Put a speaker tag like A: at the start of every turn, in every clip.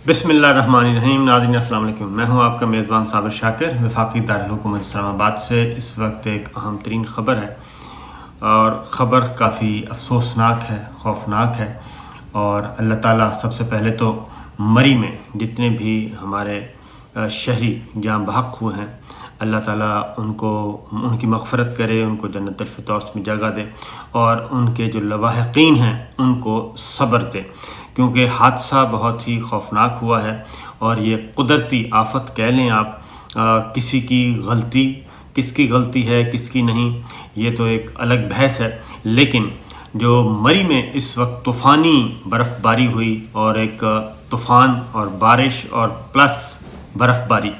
A: بسم اللہ الرحمن الرحیم۔ ناظرین السلام علیکم، میں ہوں آپ کا میزبان صابر شاکر، وفاقی دارالحکومت اسلام آباد سے۔ اس وقت ایک اہم ترین خبر ہے اور خبر کافی افسوسناک ہے، خوفناک ہے، اور اللہ تعالیٰ سب سے پہلے تو مری میں جتنے بھی ہمارے شہری جاں بحق ہوئے ہیں، اللہ تعالیٰ ان کی مغفرت کرے، ان کو جنت الفردوس میں جگہ دے، اور ان کے جو لواحقین ہیں ان کو صبر دے، کیونکہ حادثہ بہت ہی خوفناک ہوا ہے۔ اور یہ قدرتی آفت کہہ لیں آپ، کسی کی غلطی، کس کی غلطی ہے کس کی نہیں، یہ تو ایک الگ بحث ہے، لیکن جو مری میں اس وقت طوفانی برف باری ہوئی، اور ایک طوفان اور بارش اور پلس برف باری،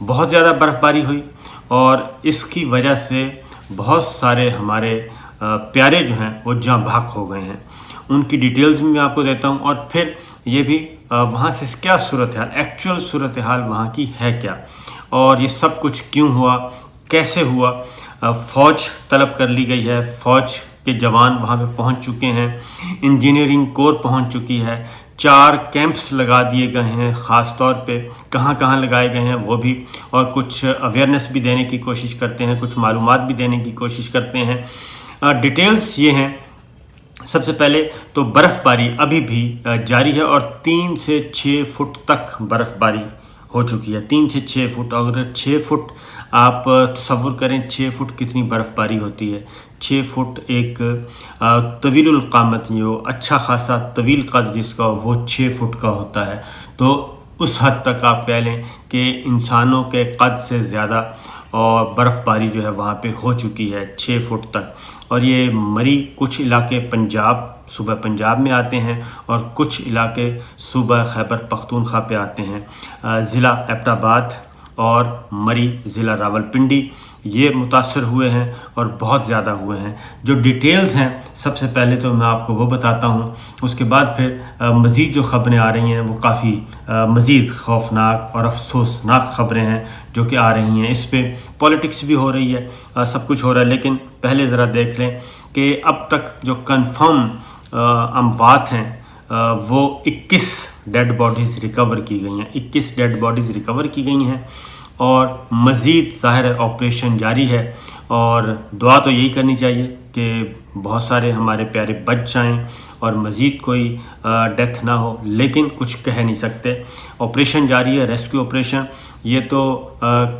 A: بہت زیادہ برف باری ہوئی، اور اس کی وجہ سے بہت سارے ہمارے پیارے جو ہیں وہ جاں بحق ہو گئے ہیں۔ ان کی ڈیٹیلز بھی میں آپ کو دیتا ہوں، اور پھر یہ بھی وہاں سے کیا صورتحال، ایکچوئل صورتحال وہاں کی ہے کیا، اور یہ سب کچھ کیوں ہوا، کیسے ہوا۔ فوج طلب کر لی گئی ہے، فوج کے جوان وہاں پہ پہنچ چکے ہیں، انجینئرنگ کور پہنچ چکی ہے، 4 کیمپس لگا دیے گئے ہیں، خاص طور پہ کہاں کہاں لگائے گئے ہیں وہ بھی، اور کچھ اویئرنیس بھی دینے کی کوشش کرتے ہیں، کچھ معلومات بھی دینے کی کوشش کرتے ہیں۔ ڈیٹیلز یہ ہیں، سب سے پہلے تو برف باری ابھی بھی جاری ہے، اور 3 سے 6 فٹ تک برف باری ہو چکی ہے، 3 سے 6 فٹ۔ اگر 6 فٹ آپ تصور کریں، 6 فٹ کتنی برف باری ہوتی ہے۔ 6 فٹ ایک طویل القامت، جو اچھا خاصا طویل قد جس کا وہ 6 فٹ کا ہوتا ہے، تو اس حد تک آپ کہہ لیں کہ انسانوں کے قد سے زیادہ اور برف باری جو ہے وہاں پہ ہو چکی ہے 6 فٹ تک۔ اور یہ مری کچھ علاقے صوبہ پنجاب میں آتے ہیں، اور کچھ علاقے صوبہ خیبر پختونخوا پہ آتے ہیں۔ ضلع ایبٹ آباد اور مری ضلع راولپنڈی یہ متاثر ہوئے ہیں، اور بہت زیادہ ہوئے ہیں۔ جو ڈیٹیلز ہیں، سب سے پہلے تو میں آپ کو وہ بتاتا ہوں، اس کے بعد پھر مزید جو خبریں آ رہی ہیں وہ کافی مزید خوفناک اور افسوسناک خبریں ہیں جو کہ آ رہی ہیں۔ اس پہ پولیٹکس بھی ہو رہی ہے، سب کچھ ہو رہا ہے، لیکن پہلے ذرا دیکھ لیں کہ اب تک جو کنفرم اموات ہیں وہ 21 ڈیڈ باڈیز ریکور کی گئی ہیں، 21 ڈیڈ باڈیز ریکور کی گئی ہیں، اور مزید ظاہر ہے آپریشن جاری ہے، اور دعا تو یہی کرنی چاہیے کہ بہت سارے ہمارے پیارے بچ جائیں اور مزید کوئی ڈیتھ نہ ہو، لیکن کچھ کہہ نہیں سکتے۔ آپریشن جاری ہے، ریسکیو آپریشن۔ یہ تو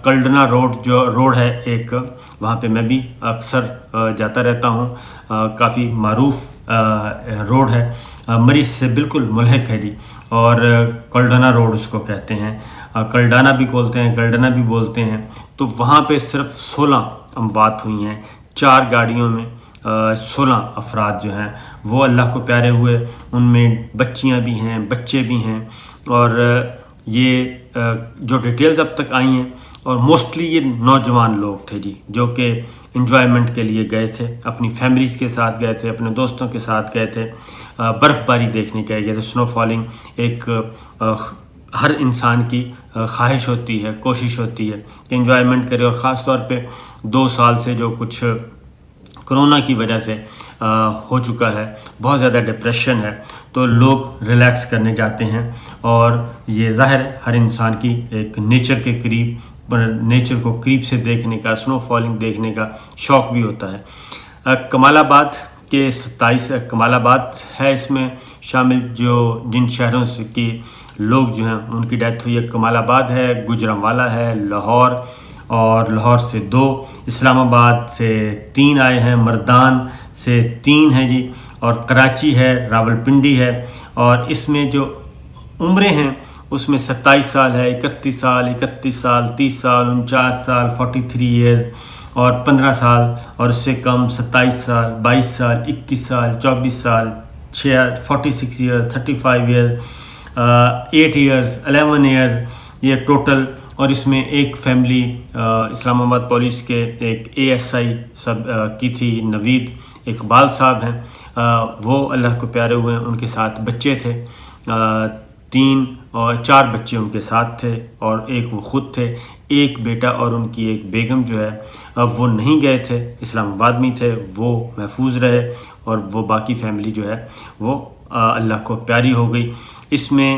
A: کلڈنا روڈ ہے ایک، وہاں پہ میں بھی اکثر جاتا رہتا ہوں، کافی معروف روڈ ہے، مری سے بالکل ملحق ہے جی، اور کلڈنا روڈ اس کو کہتے ہیں، کلڈانا بھی بولتے ہیں، کلڈنا بھی بولتے ہیں۔ تو وہاں پہ صرف 16 اموات ہوئی ہیں، 4 گاڑیوں میں 16 افراد جو ہیں وہ اللہ کو پیارے ہوئے، ان میں بچیاں بھی ہیں، بچے بھی ہیں، اور یہ جو ڈیٹیلز اب تک آئی ہیں، اور موسٹلی یہ نوجوان لوگ تھے جی، جو کہ انجوائمنٹ کے لیے گئے تھے، اپنی فیملیز کے ساتھ گئے تھے، اپنے دوستوں کے ساتھ گئے تھے، برف باری دیکھنے کے گئے تھے۔ سنو فالنگ ایک ہر انسان کی خواہش ہوتی ہے، کوشش ہوتی ہے کہ انجوائمنٹ کرے، اور خاص طور پہ 2 سال سے جو کچھ کرونا کی وجہ سے ہو چکا ہے، بہت زیادہ ڈپریشن ہے، تو لوگ ریلیکس کرنے جاتے ہیں، اور یہ ظاہر ہے ہر انسان کی ایک نیچر کو قریب سے دیکھنے کا، سنو فالنگ دیکھنے کا شوق بھی ہوتا ہے۔ کمال آباد کے 27 کمال آباد ہے اس میں شامل، جن شہروں سے کی لوگ جو ہیں ان کی ڈیتھ ہوئی ہے، کمال آباد ہے، گجرانوالہ ہے، لاہور، اور لاہور سے 2، اسلام آباد سے 3 آئے ہیں، مردان سے 3 ہیں جی، اور کراچی ہے، راولپنڈی ہے، اور اس میں جو عمریں ہیں اس میں 27 سال ہے، 31 سال، 30 سال، 49 سال، 43 ایئرز، اور 15 سال، اور اس سے کم 27 سال، 22 سال، 21 سال، 24 سال، 46 ایئرز، 35 ایئرز، 8 ایئرز، 11 ایئرز، یہ ٹوٹل۔ اور اس میں ایک فیملی اسلام آباد پولیس کے ایک ASI کی تھی، نوید اقبال صاحب ہیں، وہ اللہ کو پیارے ہوئے ہیں، ان کے ساتھ بچے تھے، 3 اور 4 بچے ان کے ساتھ تھے، اور ایک وہ خود تھے، ایک بیٹا اور ان کی ایک بیگم جو ہے وہ نہیں گئے تھے، اسلام آباد میں تھے، وہ محفوظ رہے، اور وہ باقی فیملی جو ہے وہ اللہ کو پیاری ہو گئی۔ اس میں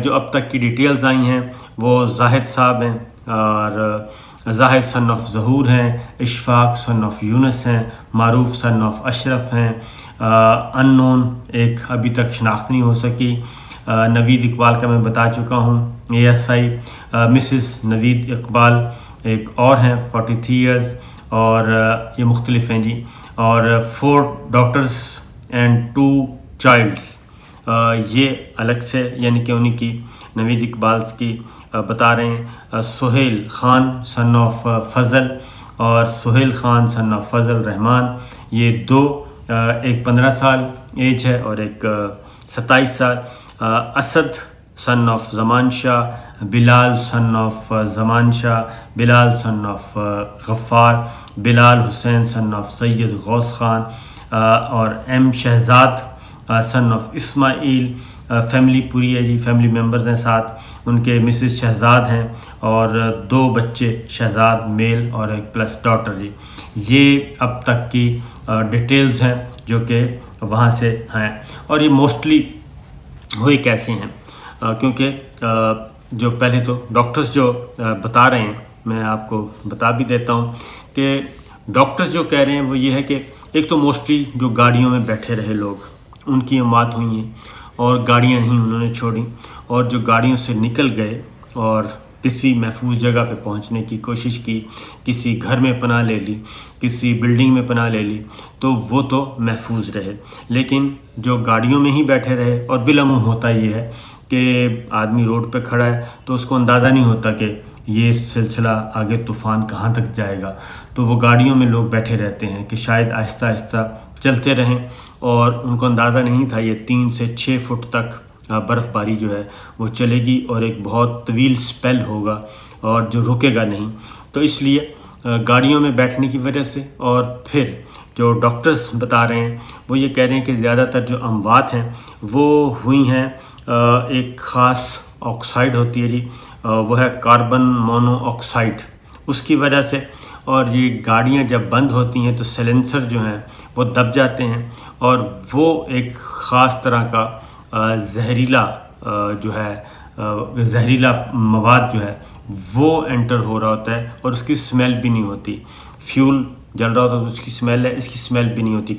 A: جو اب تک کی ڈیٹیلز آئی ہیں وہ زاہد صاحب ہیں، اور زاہد سن آف ظہور ہیں، اشفاق سن آف یونس ہیں، معروف سن آف اشرف ہیں، ان نون ایک ابھی تک شناخت نہیں ہو سکی، نوید اقبال کا میں بتا چکا ہوں، ASI مسز نوید اقبال ایک اور ہیں 43 ایئرز، اور یہ مختلف ہیں جی، اور 4 ڈاکٹرز اینڈ 2 چائلڈس، یہ الگ سے یعنی کہ انہیں کی نوید اقبال کی بتا رہے ہیں۔ سہیل خان سن آف فضل اور سہیل خان سن آف فضل رحمان، یہ 2، ایک 15 سال ایج ہے اور ایک 27 سال۔ اسد سن of Zaman Shah, Bilal sun of Zaman Shah, Bilal sun of Ghaffar, Bilal Hussain sun of سید غوث خان، اور M Shahzad son of Ismail. Family پوری ہے جی، فیملی ممبرز ہیں ساتھ، ان کے مسز شہزاد ہیں اور 2 بچے شہزاد میل اور ایک پلس ڈاٹر جی۔ یہ اب تک کی ڈیٹیلز ہیں جو کہ وہاں سے ہیں، اور یہ موسٹلی ہوئی کیسے ہیں، کیونکہ جو پہلے تو ڈاکٹرز جو بتا رہے ہیں، میں آپ کو بتا بھی دیتا ہوں کہ ڈاکٹرز جو کہہ رہے ہیں وہ یہ ہے کہ ایک تو موسٹلی جو گاڑیوں میں بیٹھے رہے لوگ، ان کی اموات ہوئی ہیں، اور گاڑیاں نہیں انہوں نے چھوڑی، اور جو گاڑیوں سے نکل گئے اور کسی محفوظ جگہ پہ پہنچنے کی کوشش کی، کسی گھر میں پناہ لے لی، کسی بلڈنگ میں پناہ لے لی، تو وہ تو محفوظ رہے، لیکن جو گاڑیوں میں ہی بیٹھے رہے، اور بالعموم ہوتا یہ ہے کہ آدمی روڈ پہ کھڑا ہے تو اس کو اندازہ نہیں ہوتا کہ یہ سلسلہ آگے طوفان کہاں تک جائے گا، تو وہ گاڑیوں میں لوگ بیٹھے رہتے ہیں کہ شاید آہستہ آہستہ چلتے رہیں، اور ان کو اندازہ نہیں تھا یہ 3 سے 6 فٹ تک برف باری جو ہے وہ چلے گی، اور ایک بہت طویل سپیل ہوگا اور جو رکے گا نہیں، تو اس لیے گاڑیوں میں بیٹھنے کی وجہ سے، اور پھر جو ڈاکٹرز بتا رہے ہیں وہ یہ کہہ رہے ہیں کہ زیادہ تر جو اموات ہیں وہ ہوئی ہیں ایک خاص آکسائڈ ہوتی ہے جی، وہ ہے کاربن مونو آکسائڈ، اس کی وجہ سے، اور یہ گاڑیاں جب بند ہوتی ہیں تو سیلنسر جو ہیں وہ دب جاتے ہیں، اور وہ ایک خاص طرح کا زہریلا جو ہے زہریلا مواد جو ہے وہ انٹر ہو رہا ہوتا ہے، اور اس کی سمیل بھی نہیں ہوتی، فیول جل رہا ہوتا ہے تو اس کی سمیل ہے، اس کی سمیل بھی نہیں ہوتی،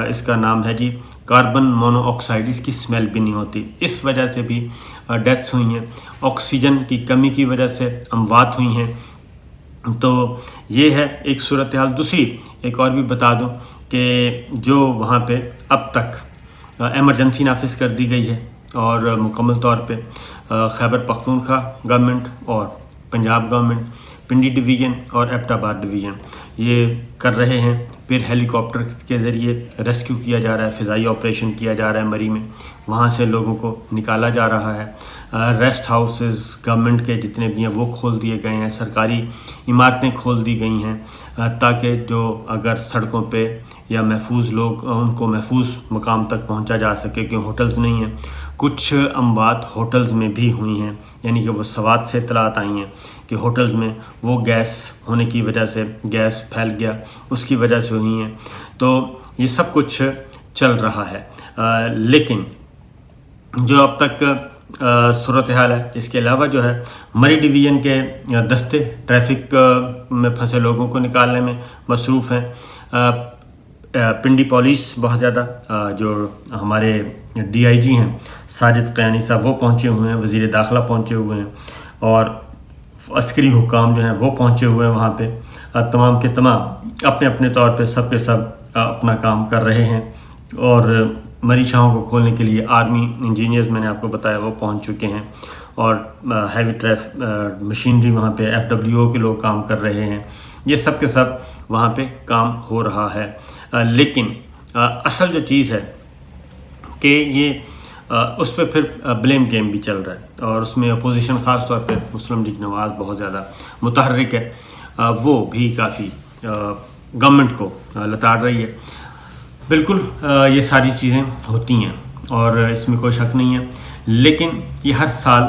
A: اس کا نام ہے جی کاربن مونو آکسائڈ، اس کی سمیل بھی نہیں ہوتی، اس وجہ سے بھی ڈیتھس ہوئی ہیں، آکسیجن کی کمی کی وجہ سے اموات ہوئی ہیں۔ تو یہ ہے ایک صورتحال۔ دوسری ایک اور بھی بتا دوں کہ جو وہاں پہ اب تک ایمرجنسی نافذ کر دی گئی ہے، اور مکمل طور پہ خیبر پختونخوا گورنمنٹ اور پنجاب گورنمنٹ، پنڈی ڈویژن اور ایبٹ آباد ڈویژن یہ کر رہے ہیں، پھر ہیلی کاپٹر کے ذریعے ریسکیو کیا جا رہا ہے، فضائی آپریشن کیا جا رہا ہے مری میں، وہاں سے لوگوں کو نکالا جا رہا ہے، ریسٹ ہاؤسز گورنمنٹ کے جتنے بھی ہیں وہ کھول دیے گئے ہیں، سرکاری عمارتیں کھول دی گئی ہیں، تاکہ جو اگر سڑکوں پہ یا محفوظ لوگ ان کو محفوظ مقام تک پہنچا جا سکے، کہ ہوٹلز نہیں ہیں۔ کچھ اموات ہوٹلز میں بھی ہوئی ہیں، یعنی کہ وہ سوات سے اطلاعات آئی ہیں کہ ہوٹلز میں وہ گیس ہونے کی وجہ سے گیس پھیل گیا، اس کی وجہ سے ہوئی ہیں۔ تو یہ سب کچھ چل رہا ہے، لیکن جو اب تک صورتحال ہے، اس کے علاوہ جو ہے مری ڈویژن کے دستے ٹریفک میں پھنسے لوگوں کو نکالنے میں مصروف ہیں۔ پنڈی پولیس بہت زیادہ، جو ہمارے DIG ہیں ساجد قیانی صاحب وہ پہنچے ہوئے ہیں، وزیر داخلہ پہنچے ہوئے ہیں، اور عسکری حکام جو ہیں وہ پہنچے ہوئے ہیں وہاں پہ، تمام کے تمام اپنے اپنے طور پہ سب کے سب اپنا کام کر رہے ہیں، اور مری شاہوں کو کھولنے کے لیے آرمی انجینئرز میں نے آپ کو بتایا وہ پہنچ چکے ہیں، اور ہیوی مشینری وہاں پہ FWO کے لوگ کام کر رہے ہیں، یہ سب کے سب وہاں پہ کام ہو رہا ہے۔ لیکن اصل جو چیز ہے کہ یہ اس پہ پھر بلیم گیم بھی چل رہا ہے، اور اس میں اپوزیشن خاص طور پہ مسلم لیگ نواز بہت زیادہ متحرک ہے، وہ بھی کافی گورنمنٹ کو لتاڑ رہی ہے۔ بالکل یہ ساری چیزیں ہوتی ہیں اور اس میں کوئی شک نہیں ہے، لیکن یہ ہر سال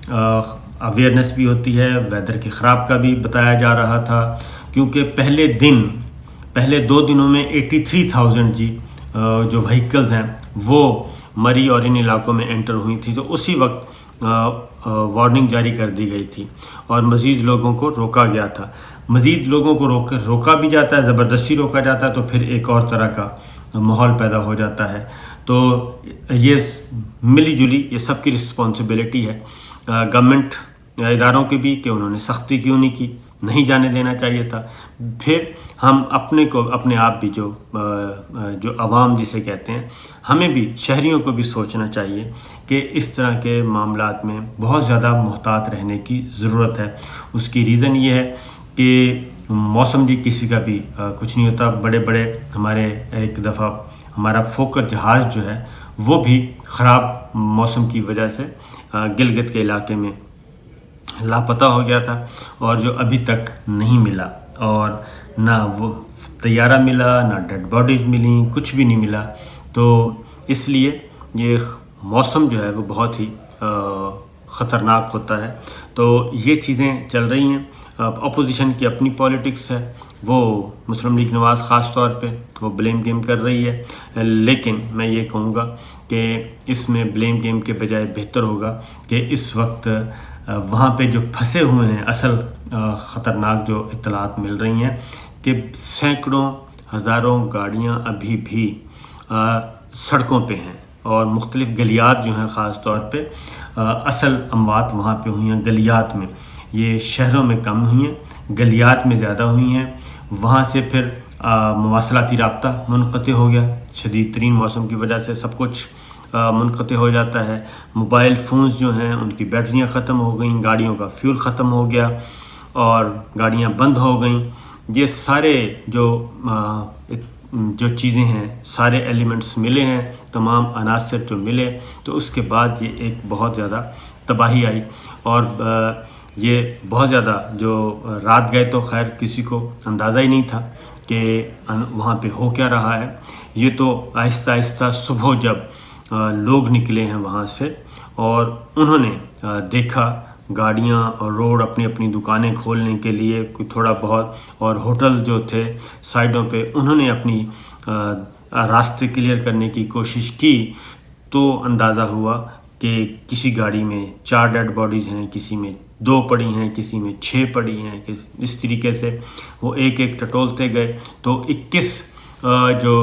A: اویئرنیس بھی ہوتی ہے، ویدر کے خراب کا بھی بتایا جا رہا تھا، کیونکہ پہلے دن پہلے 2 دنوں میں 83,000 جو وہیکلز ہیں وہ مری اور ان علاقوں میں انٹر ہوئی تھی، تو اسی وقت وارننگ جاری کر دی گئی تھی اور مزید لوگوں کو روکا گیا تھا۔ مزید لوگوں کو روکا بھی جاتا ہے، زبردستی روکا جاتا ہے، تو پھر ایک اور طرح کا ماحول پیدا ہو جاتا ہے۔ تو یہ ملی جلی یہ سب کی رسپانسبلٹی ہے گورنمنٹ اداروں کی بھی کہ انہوں نے سختی کیوں نہیں کی، نہیں جانے دینا چاہیے تھا۔ پھر ہم اپنے آپ بھی جو عوام جسے کہتے ہیں، ہمیں بھی شہریوں کو بھی سوچنا چاہیے کہ اس طرح کے معاملات میں بہت زیادہ محتاط رہنے کی ضرورت ہے۔ اس کی ریزن یہ ہے کہ موسم جی کسی کا بھی کچھ نہیں ہوتا۔ بڑے بڑے ہمارے ایک دفعہ ہمارا فوکر جہاز جو ہے وہ بھی خراب موسم کی وجہ سے گلگت کے علاقے میں لاپتہ ہو گیا تھا، اور جو ابھی تک نہیں ملا، اور نہ وہ طیارہ ملا، نہ ڈیڈ باڈیز ملیں، کچھ بھی نہیں ملا۔ تو اس لیے یہ موسم جو ہے وہ بہت ہی خطرناک ہوتا ہے۔ تو یہ چیزیں چل رہی ہیں۔ اپوزیشن کی اپنی پالیٹکس ہے، وہ مسلم لیگ نواز خاص طور پہ وہ بلیم گیم کر رہی ہے، لیکن میں یہ کہوں گا کہ اس میں بلیم گیم کے بجائے بہتر ہوگا کہ اس وقت وہاں پہ جو پھنسے ہوئے ہیں، اصل خطرناک جو اطلاعات مل رہی ہیں کہ سینکڑوں ہزاروں گاڑیاں ابھی بھی سڑکوں پہ ہیں، اور مختلف گلیات جو ہیں خاص طور پہ اصل اموات وہاں پہ ہوئی ہیں گلیات میں۔ یہ شہروں میں کم ہوئی ہیں، گلیات میں زیادہ ہوئی ہیں۔ وہاں سے پھر مواصلاتی رابطہ منقطع ہو گیا، شدید ترین موسم کی وجہ سے سب کچھ منقطع ہو جاتا ہے۔ موبائل فونز جو ہیں ان کی بیٹریاں ختم ہو گئیں، گاڑیوں کا فیول ختم ہو گیا اور گاڑیاں بند ہو گئیں۔ یہ سارے جو چیزیں ہیں، سارے ایلیمنٹس ملے ہیں، تمام عناصر جو ملے، تو اس کے بعد یہ ایک بہت زیادہ تباہی آئی، اور یہ بہت زیادہ جو رات گئے تو خیر کسی کو اندازہ ہی نہیں تھا کہ وہاں پہ ہو کیا رہا ہے۔ یہ تو آہستہ آہستہ صبح جب لوگ نکلے ہیں وہاں سے اور انہوں نے دیکھا گاڑیاں اور روڈ اپنی اپنی دکانیں کھولنے کے لیے کوئی تھوڑا بہت، اور ہوٹل جو تھے سائڈوں پہ انہوں نے اپنی راستے کلیئر کرنے کی کوشش کی، تو اندازہ ہوا کہ کسی گاڑی میں 4 ڈیڈ باڈیز ہیں، کسی میں 2 پڑی ہیں، کسی میں 6 پڑی ہیں۔ اس طریقے سے وہ ایک ایک ٹٹولتے گئے، تو 21 جو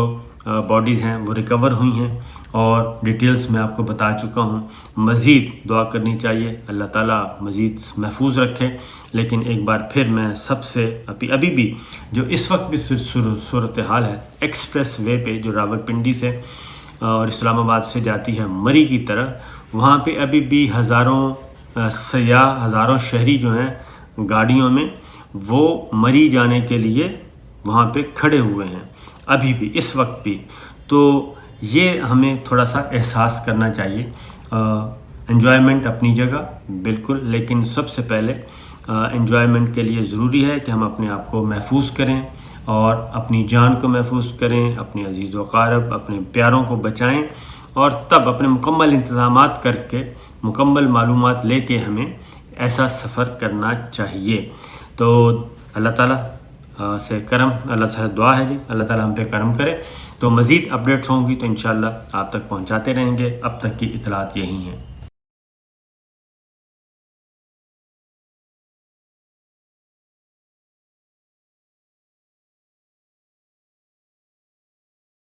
A: باڈیز ہیں وہ ریکور ہوئی ہیں، اور ڈیٹیلز میں آپ کو بتا چکا ہوں۔ مزید دعا کرنی چاہیے، اللہ تعالیٰ مزید محفوظ رکھے۔ لیکن ایک بار پھر میں سب سے ابھی بھی جو اس وقت بھی صورتحال ہے ایکسپریس وے پہ جو راولپنڈی سے اور اسلام آباد سے جاتی ہے مری کی طرف، وہاں پہ ابھی بھی ہزاروں سیاح، ہزاروں شہری جو ہیں گاڑیوں میں وہ مری جانے کے لیے وہاں پہ کھڑے ہوئے ہیں ابھی بھی، اس وقت بھی۔ تو یہ ہمیں تھوڑا سا احساس کرنا چاہیے۔ انجوائمنٹ اپنی جگہ بالکل، لیکن سب سے پہلے انجوائمنٹ کے لیے ضروری ہے کہ ہم اپنے آپ کو محفوظ کریں اور اپنی جان کو محفوظ کریں، اپنے عزیز و اقارب، اپنے پیاروں کو بچائیں، اور تب اپنے مکمل انتظامات کر کے، مکمل معلومات لے کے ہمیں ایسا سفر کرنا چاہیے۔ تو اللہ تعالیٰ سے کرم، اللہ سے دعا ہے جی اللہ تعالیٰ ہم پہ کرم کرے۔ تو مزید اپڈیٹس ہوں گی تو انشاءاللہ آپ تک پہنچاتے رہیں گے۔ اب تک کی اطلاعات یہی ہیں۔